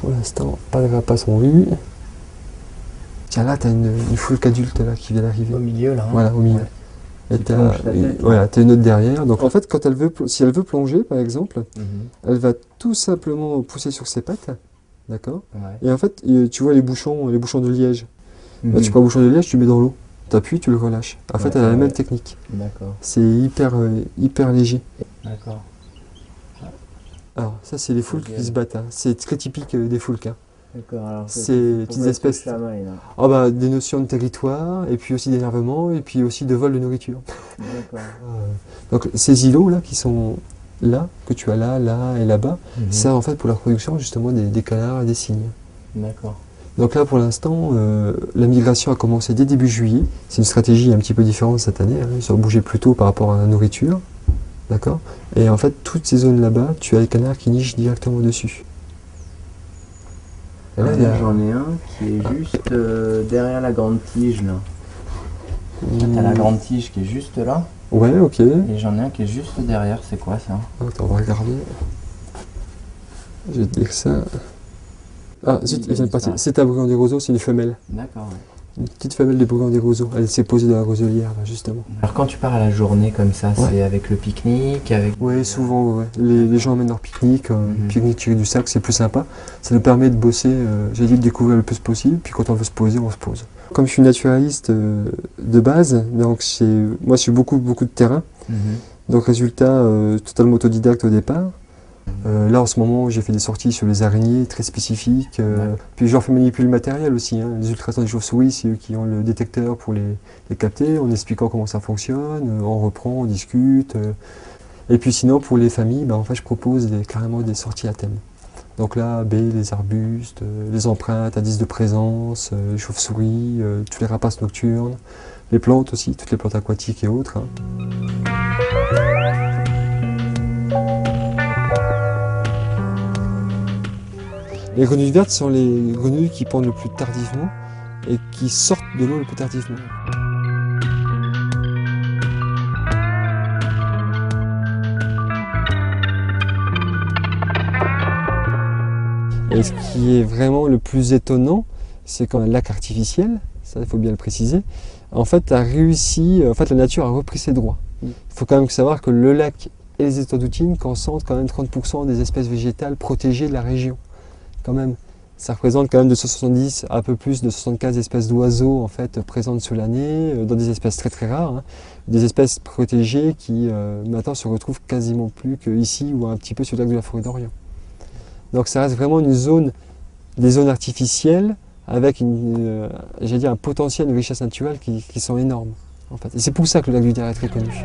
Pour l'instant, pas de rapaces en vue. Tiens, là, tu as une foulque adulte là, qui vient d'arriver. Au milieu, là. Hein. Voilà, au milieu. Ouais. Et tu as une autre derrière. Donc en fait, quand si elle veut plonger, par exemple, elle va tout simplement pousser sur ses pattes. D'accord. Ouais. Et en fait, tu vois les bouchons de liège. Là, tu prends un bouchon de liège, tu mets dans l'eau. Tu appuies, tu le relâches. En fait, elle a la même technique. D'accord. C'est hyper léger. D'accord. Alors, ça, c'est les foulques qui se battent. Hein. C'est très typique des foulques. Hein. D'accord. Alors, c'est des petites espèces. Ah bah, des notions de territoire, et puis aussi d'énervement, et puis aussi de vol de nourriture. D'accord. Donc, ces îlots là qui sont là, que tu as là et là-bas, servent en fait pour la production justement des canards et des cygnes. D'accord. Donc là, pour l'instant, la migration a commencé dès début juillet. C'est une stratégie un petit peu différente cette année. Hein. Ils ont bougé plus tôt par rapport à la nourriture. D'accord. Et en fait, toutes ces zones là-bas, tu as les canards qui nichent directement dessus. Et là, j'en ai un qui est juste derrière la grande tige, là. T'as la grande tige qui est juste là. Ouais, ok. Et j'en ai un qui est juste derrière. C'est quoi ça? Attends, on va regarder. Je vais te dire ça. Ah, zut, il vient de partir. C'est un brugand des roseaux, c'est une femelle. D'accord, ouais. Une petite femelle des brugand des roseaux. Elle s'est posée dans la roselière, là, justement. Alors quand tu pars à la journée comme ça, c'est avec le pique-nique, avec... Oui, souvent, ouais. Les gens emmènent leur pique-nique. Pique-nique tiré du sac, c'est plus sympa. Ça nous permet de bosser, j'ai dit de découvrir le plus possible. Puis quand on veut se poser, on se pose. Comme je suis naturaliste de base, donc moi je suis beaucoup de terrain. Donc résultat, totalement autodidacte au départ. Là en ce moment j'ai fait des sorties sur les araignées très spécifiques, puis je leur fais manipuler le matériel aussi, hein. Les ultrasons des chauves-souris, c'est eux qui ont le détecteur pour les capter, en expliquant comment ça fonctionne, on reprend, on discute. Et puis sinon pour les familles, en fait je propose carrément des sorties à thème. Donc là, les arbustes, les empreintes, indices de présence, les chauves-souris, tous les rapaces nocturnes, les plantes aussi, toutes les plantes aquatiques et autres. Hein. Les grenouilles vertes sont les grenouilles qui pondent le plus tardivement et qui sortent de l'eau le plus tardivement. Et ce qui est vraiment le plus étonnant, c'est qu'un lac artificiel, ça il faut bien le préciser, en fait la nature a repris ses droits. Il faut quand même savoir que le lac et les étangs d'Outine concentrent quand même 30% des espèces végétales protégées de la région. Quand même, ça représente quand même de 170 à un peu plus de 75 espèces d'oiseaux en fait présentes sur l'année, dans des espèces très rares, hein, des espèces protégées qui maintenant se retrouvent quasiment plus qu'ici ou un petit peu sur le lac de la Forêt d'Orient. Donc ça reste vraiment des zones artificielles avec un potentiel de richesse naturelle qui sont énormes. En fait. Et c'est pour ça que le lac du Der est très connu.